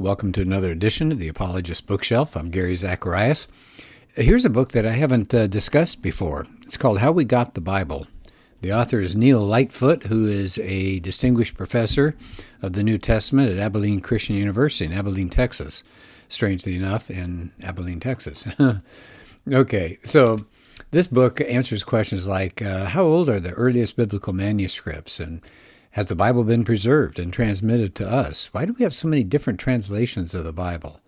Welcome to another edition of the Apologist Bookshelf. I'm Gary Zacharias. Here's a book that I haven't discussed before. It's called How We Got the Bible. The author is Neil Lightfoot, who is a distinguished professor of the New Testament at Abilene Christian University in Abilene, Texas. Strangely enough, in Abilene, Texas. Okay, so this book answers questions like, how old are the earliest biblical manuscripts? And has the Bible been preserved and transmitted to us? Why do we have so many different translations of the Bible?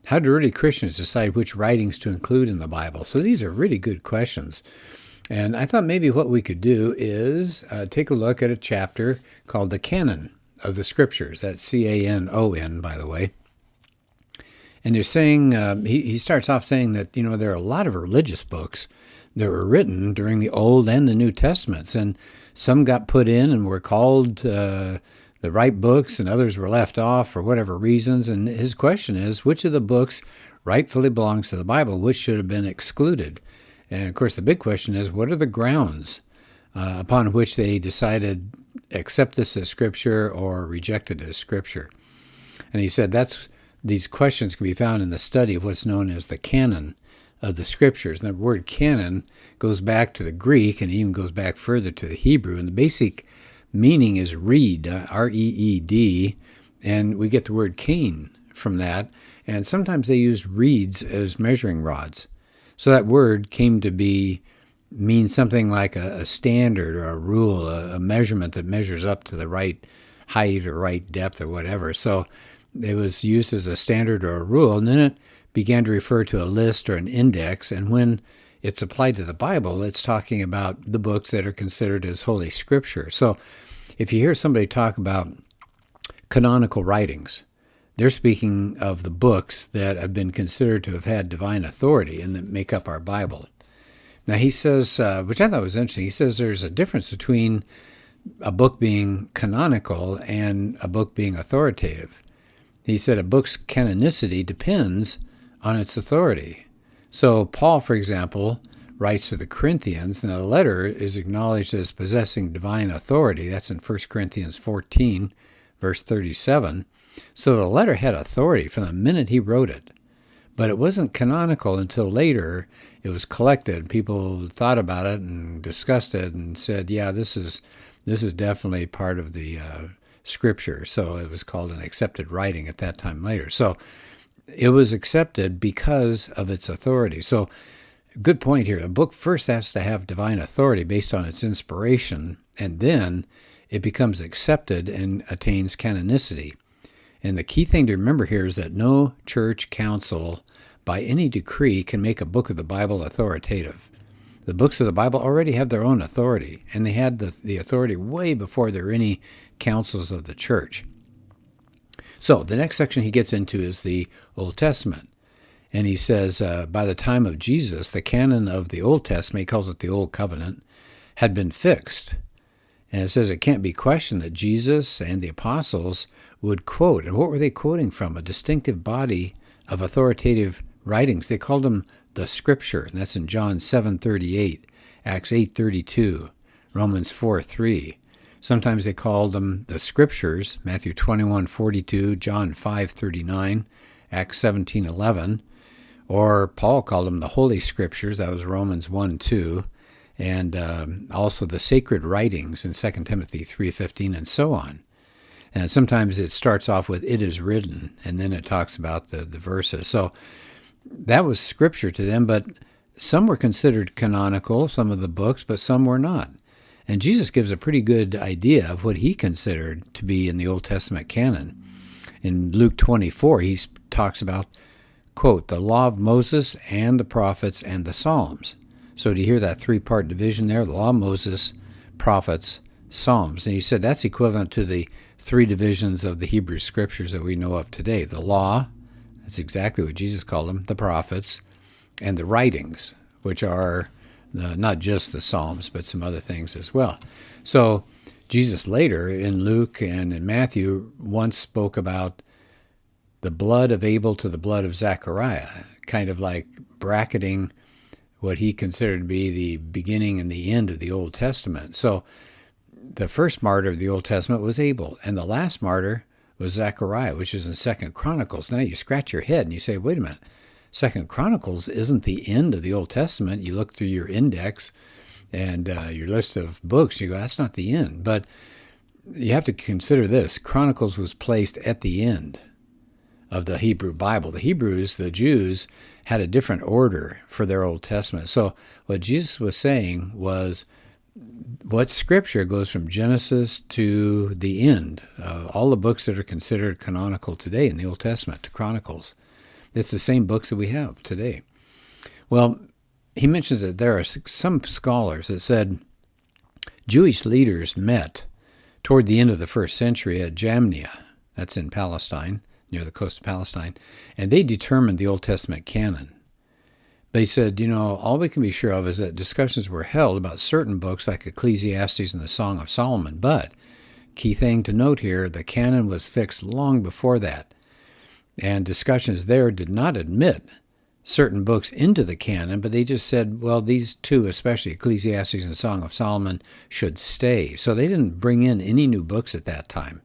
How do early Christians decide which writings to include in the Bible? So these are really good questions. And I thought maybe what we could do is take a look at a chapter called the Canon of the Scriptures. That's C-A-N-O-N, by the way. And they're saying, he starts off saying that, there are a lot of religious books that were written during the Old and the New Testaments. And some got put in and were called the right books, and others were left off for whatever reasons. And his question is, which of the books rightfully belongs to the Bible? Which should have been excluded? And, of course, the big question is, what are the grounds upon which they decided accept this as Scripture or reject it as Scripture? And he said these questions can be found in the study of what's known as the canon of the Scriptures. And the word canon goes back to the Greek and even goes back further to the Hebrew. And the basic meaning is reed, R-E-E-D, and we get the word cane from that. And sometimes they use reeds as measuring rods. So that word came to mean something like a standard or a rule, a measurement that measures up to the right height or right depth or whatever. So it was used as a standard or a rule, and then it began to refer to a list or an index. And when it's applied to the Bible, it's talking about the books that are considered as Holy Scripture. So if you hear somebody talk about canonical writings, they're speaking of the books that have been considered to have had divine authority and that make up our Bible. Now he says, which I thought was interesting, he says there's a difference between a book being canonical and a book being authoritative. He said a book's canonicity depends on its authority. So Paul, for example, writes to the Corinthians, and the letter is acknowledged as possessing divine authority. That's in 1 Corinthians 14, verse 37. So the letter had authority from the minute he wrote it. But it wasn't canonical until later it was collected. People thought about it and discussed it and said, yeah, this is definitely part of the Scripture. So it was called an accepted writing at that time later. So it was accepted because of its authority. So good point here. A book first has to have divine authority based on its inspiration, and then it becomes accepted and attains canonicity. And the key thing to remember here is that no church council by any decree can make a book of the Bible authoritative. The books of the Bible already have their own authority, and they had the authority way before there were any councils of the church. So the next section he gets into is the Old Testament. And he says, by the time of Jesus, the canon of the Old Testament, he calls it the Old Covenant, had been fixed. And it says it can't be questioned that Jesus and the apostles would quote. And what were they quoting from? A distinctive body of authoritative writings. They called them the Scripture. And that's in John 7:38, Acts 8:32, Romans 4:3. Sometimes they called them the Scriptures, Matthew 21:42, John 5:39, Acts 17:11. Or Paul called them the Holy Scriptures, that was Romans 1:2, and also the sacred writings in 2 Timothy 3:15, and so on. And sometimes it starts off with, it is written, and then it talks about the verses. So that was Scripture to them, but some were considered canonical, some of the books, but some were not. And Jesus gives a pretty good idea of what he considered to be in the Old Testament canon. In Luke 24, he talks about, quote, the law of Moses and the prophets and the Psalms. So do you hear that three-part division there? The law of Moses, prophets, Psalms. And he said that's equivalent to the three divisions of the Hebrew Scriptures that we know of today. The law, that's exactly what Jesus called them, the prophets, and the writings, which are not just the Psalms, but some other things as well. So Jesus later in Luke and in Matthew once spoke about the blood of Abel to the blood of Zechariah, kind of like bracketing what he considered to be the beginning and the end of the Old Testament. So the first martyr of the Old Testament was Abel, and the last martyr was Zechariah, which is in Second Chronicles. Now you scratch your head and you say, wait a minute, Second Chronicles isn't the end of the Old Testament. You look through your index and your list of books, you go, that's not the end. But you have to consider this. Chronicles was placed at the end of the Hebrew Bible. The Hebrews, the Jews, had a different order for their Old Testament. So what Jesus was saying was, what Scripture goes from Genesis to the end, all the books that are considered canonical today in the Old Testament, to Chronicles. It's the same books that we have today. Well, he mentions that there are some scholars that said Jewish leaders met toward the end of the first century at Jamnia, that's in Palestine, near the coast of Palestine, and they determined the Old Testament canon. They said, all we can be sure of is that discussions were held about certain books like Ecclesiastes and the Song of Solomon, but key thing to note here, the canon was fixed long before that, and discussions there did not admit certain books into the canon, but they just said, well, these two, especially Ecclesiastes and the Song of Solomon, should stay. So they didn't bring in any new books at that time.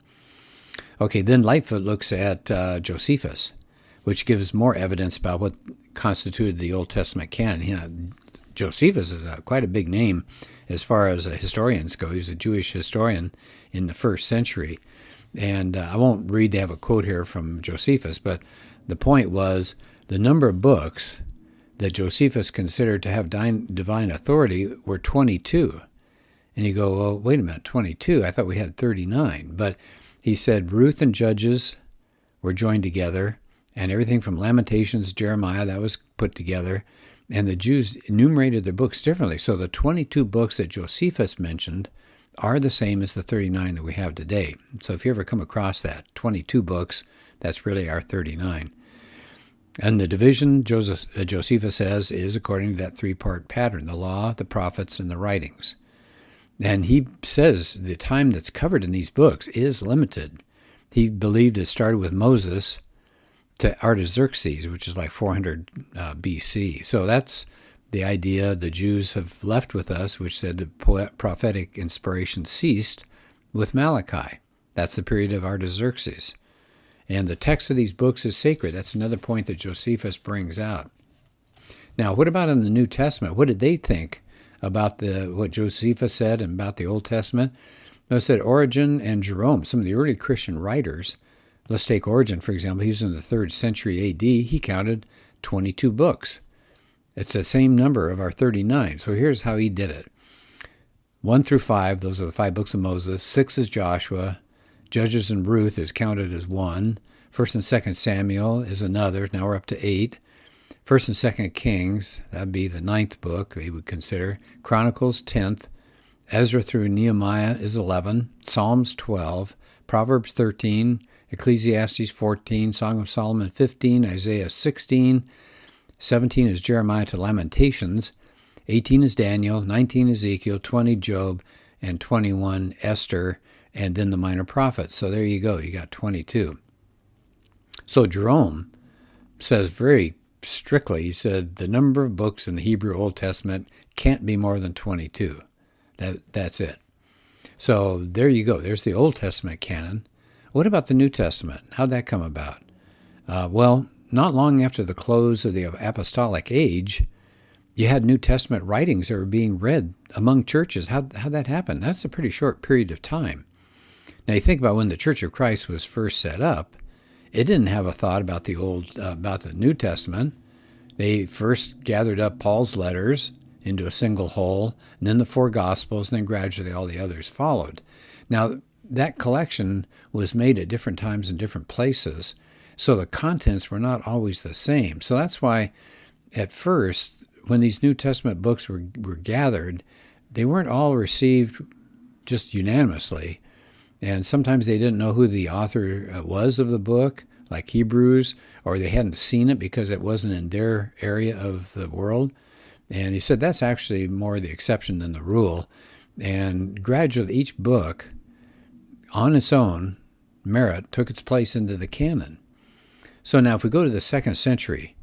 Okay, then Lightfoot looks at Josephus, which gives more evidence about what constituted the Old Testament canon. Josephus is quite a big name as far as historians go. He was a Jewish historian in the first century. And I won't read, they have a quote here from Josephus, but the point was the number of books that Josephus considered to have divine authority were 22. And you go, well, wait a minute, 22? I thought we had 39. But he said Ruth and Judges were joined together, and everything from Lamentations, Jeremiah, that was put together. And the Jews enumerated their books differently. So the 22 books that Josephus mentioned are the same as the 39 that we have today. So if you ever come across that, 22 books, that's really our 39. And the division, Josephus says, is according to that three-part pattern, the law, the prophets, and the writings. And he says the time that's covered in these books is limited. He believed it started with Moses to Artaxerxes, which is like 400 BC. So that's the idea the Jews have left with us, which said the prophetic inspiration ceased with Malachi. That's the period of Artaxerxes. And the text of these books is sacred. That's another point that Josephus brings out. Now, what about in the New Testament? What did they think about what Josephus said and about the Old Testament? They said Origen and Jerome, some of the early Christian writers. Let's take Origen, for example. He was in the 3rd century A.D. He counted 22 books. It's the same number of our 39. So here's how he did it. 1 through 5, those are the 5 books of Moses. 6 is Joshua. Judges and Ruth is counted as 1. 1st and 2nd Samuel is another. Now we're up to 8. 1st and 2nd Kings, that would be the 9th book they would consider. Chronicles, 10th. Ezra through Nehemiah is 11. Psalms, 12. Proverbs, 13. Ecclesiastes, 14. Song of Solomon, 15. Isaiah, 16. 17 is Jeremiah to Lamentations. 18 is Daniel. 19 Ezekiel. 20 Job. And 21 Esther. And then the minor prophets. So there you go. You got 22. So Jerome says very strictly, he said, the number of books in the Hebrew Old Testament can't be more than 22. That's it. So there you go. There's the Old Testament canon. What about the New Testament? How'd that come about? Well, not long after the close of the apostolic age, you had New Testament writings that were being read among churches. How'd that happen? That's a pretty short period of time. Now you think about when the Church of Christ was first set up, it didn't have a thought about the New Testament. They first gathered up Paul's letters into a single whole, and then the 4 Gospels, and then gradually all the others followed. Now, that collection was made at different times in different places, so the contents were not always the same. So that's why, at first, when these New Testament books were gathered, they weren't all received just unanimously. And sometimes they didn't know who the author was of the book, like Hebrews, or they hadn't seen it because it wasn't in their area of the world. And he said that's actually more the exception than the rule. And gradually each book, on its own merit, took its place into the canon. So now if we go to the 2nd century,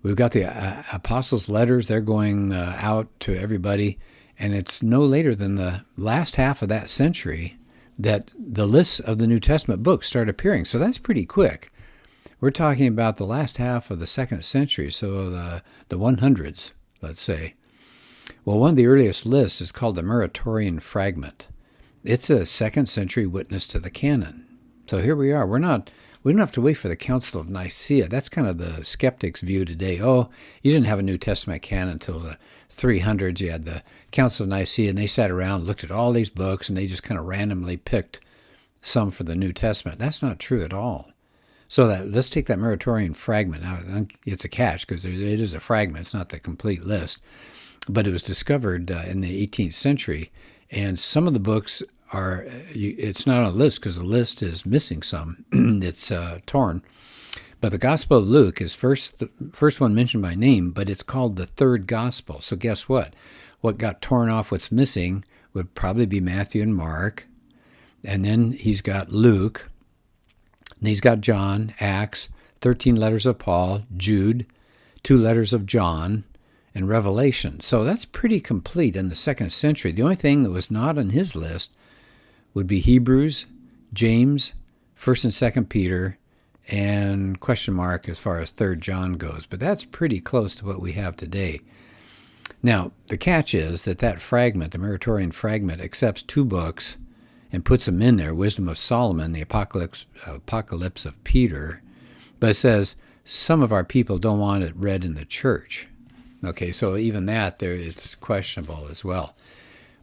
we've got the apostles' letters. They're going out to everybody. And it's no later than the last half of that century that the lists of the New Testament books start appearing. So that's pretty quick. We're talking about the last half of the 2nd century, so the 100s, let's say. Well, one of the earliest lists is called the Muratorian Fragment. It's a 2nd century witness to the canon. So here we are. We don't have to wait for the Council of Nicaea. That's kind of the skeptics' view today. Oh, you didn't have a New Testament canon until the 300s. You had the Council of Nicaea, and they sat around, looked at all these books, and they just kind of randomly picked some for the New Testament. That's not true at all. So let's take that Muratorian Fragment. Now, it's a catch because it is a fragment. It's not the complete list. But it was discovered in the 18th century, and some of the books it's not on a list because the list is missing some. It's torn. But the Gospel of Luke is the first one mentioned by name, but it's called the third Gospel. So guess what? What got torn off, what's missing, would probably be Matthew and Mark. And then he's got Luke. And he's got John, Acts, 13 letters of Paul, Jude, 2 letters of John, and Revelation. So that's pretty complete in the 2nd century. The only thing that was not on his list would be Hebrews, James, 1st and 2nd Peter, and question mark as far as 3rd John goes. But that's pretty close to what we have today. Now, the catch is that fragment, the Muratorian Fragment, accepts 2 books and puts them in there, Wisdom of Solomon, the Apocalypse of Peter, but it says some of our people don't want it read in the church. Okay, so even it's questionable as well.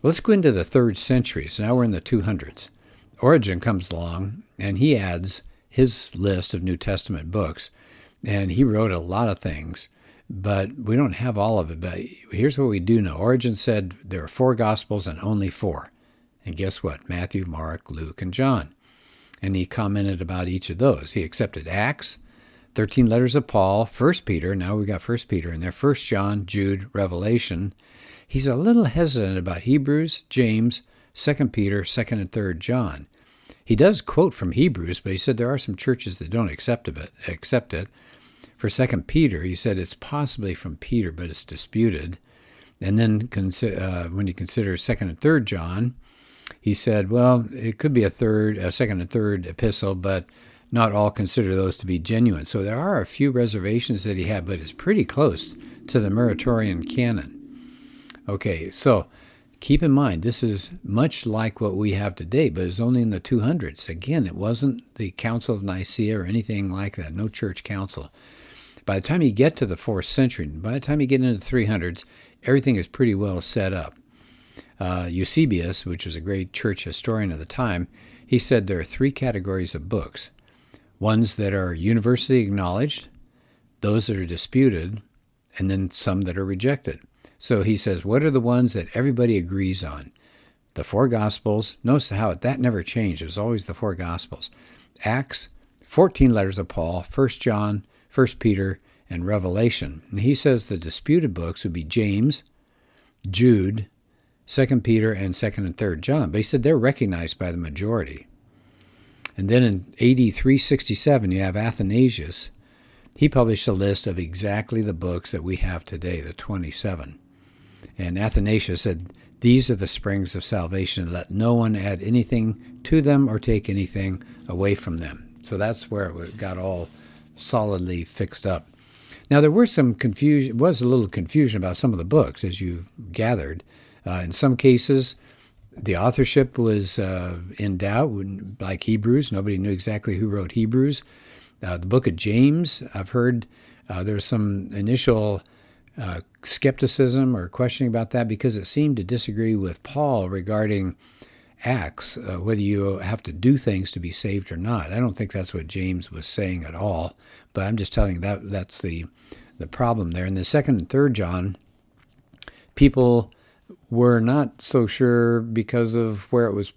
Let's go into the 3rd century. So now we're in the 200s. Origen comes along, and he adds his list of New Testament books, and he wrote a lot of things, but we don't have all of it. But here's what we do know. Origen said there are 4 Gospels and only 4. And guess what? Matthew, Mark, Luke, and John. And he commented about each of those. He accepted Acts, 13 letters of Paul, 1 Peter, now we've got 1 Peter in there, 1 John, Jude, Revelation. He's a little hesitant about Hebrews, James, 2 Peter, 2nd and 3rd John. He does quote from Hebrews, but he said there are some churches that don't accept it. For 2 Peter, he said it's possibly from Peter, but it's disputed. And then when you consider 2nd and 3rd John, he said, well, it could be a 2nd and 3rd epistle, but not all consider those to be genuine. So there are a few reservations that he had, but it's pretty close to the Muratorian canon. Okay, so keep in mind, this is much like what we have today, but it's only in the 200s. Again, it wasn't the Council of Nicaea or anything like that, no church council. By the time you get to the 4th century, by the time you get into the 300s, everything is pretty well set up. Eusebius, which was a great church historian of the time, he said there are 3 categories of books. Ones that are universally acknowledged, those that are disputed, and then some that are rejected. So he says, what are the ones that everybody agrees on? The 4 Gospels. Notice how that never changed. It was always the 4 Gospels. Acts, 14 letters of Paul, 1 John, 1 Peter, and Revelation. And he says the disputed books would be James, Jude, 2 Peter, and 2nd and 3rd John. But he said they're recognized by the majority. And then in AD 367, you have Athanasius. He published a list of exactly the books that we have today, the 27. And Athanasius said, these are the springs of salvation. Let no one add anything to them or take anything away from them. So that's where it got all solidly fixed up. Now, there was a little confusion about some of the books, as you gathered. In some cases, the authorship was in doubt, like Hebrews. Nobody knew exactly who wrote Hebrews. The book of James, I've heard there was some initial skepticism or questioning about that because it seemed to disagree with Paul regarding Acts, whether you have to do things to be saved or not. I don't think that's what James was saying at all, but I'm just telling you that's the problem there. In the 2nd and 3rd John, people were not so sure because of where it was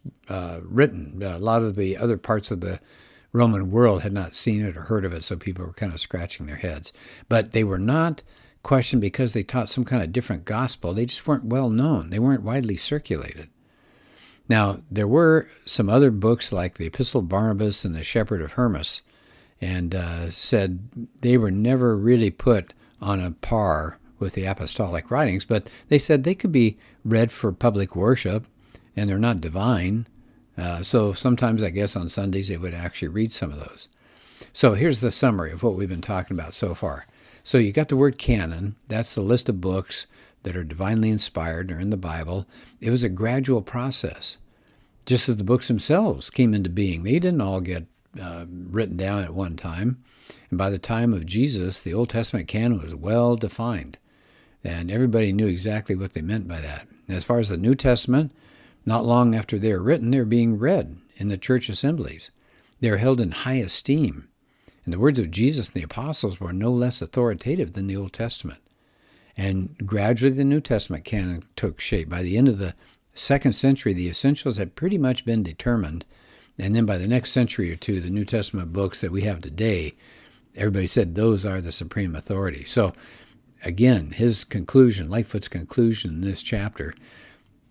written. A lot of the other parts of the Roman world had not seen it or heard of it, so people were kind of scratching their heads. But they were not questioned because they taught some kind of different gospel. They just weren't well known. They weren't widely circulated. Now, there were some other books like the Epistle of Barnabas and the Shepherd of Hermas, and said they were never really put on a par with the apostolic writings, but they said they could be read for public worship, and they're not divine. So sometimes I guess on Sundays they would actually read some of those. So here's the summary of what we've been talking about so far. So you got the word canon. That's the list of books that are divinely inspired or in the Bible. It was a gradual process, just as the books themselves came into being. They didn't all get written down at one time. And by the time of Jesus, the Old Testament canon was well defined, and everybody knew exactly what they meant by that. As far as the New Testament, not long after they were written, they were being read in the church assemblies. They were held in high esteem. And the words of Jesus and the apostles were no less authoritative than the Old Testament. And gradually the New Testament canon took shape. By the end of the 2nd century, the essentials had pretty much been determined. And then by the next century or two, the New Testament books that we have today, everybody said those are the supreme authority. So again, his conclusion, Lightfoot's conclusion in this chapter,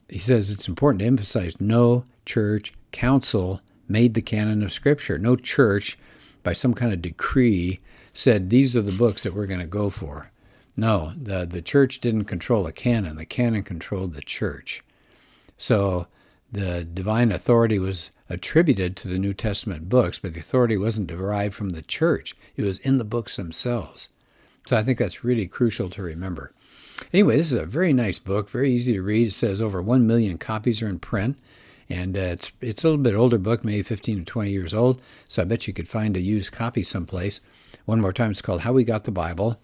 he says it's important to emphasize no church council made the canon of Scripture. No church, by some kind of decree, said these are the books that we're going to go for. No, the church didn't control the canon controlled the church. So the divine authority was attributed to the New Testament books, but the authority wasn't derived from the church. It was in the books themselves. So I think that's really crucial to remember. Anyway, this is a very nice book, very easy to read. It says over 1 million copies are in print. And it's a little bit older book, maybe 15 or 20 years old, so I bet you could find a used copy someplace. One more time, it's called How We Got the Bible.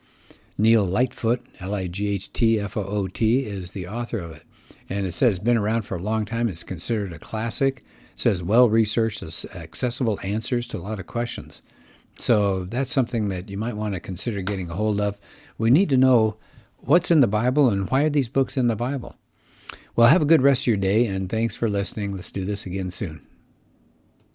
Neil Lightfoot, Lightfoot, is the author of it. And it says been around for a long time. It's considered a classic. It says well-researched, accessible answers to a lot of questions. So that's something that you might want to consider getting a hold of. We need to know what's in the Bible and why are these books in the Bible. Well, have a good rest of your day, and thanks for listening. Let's do this again soon.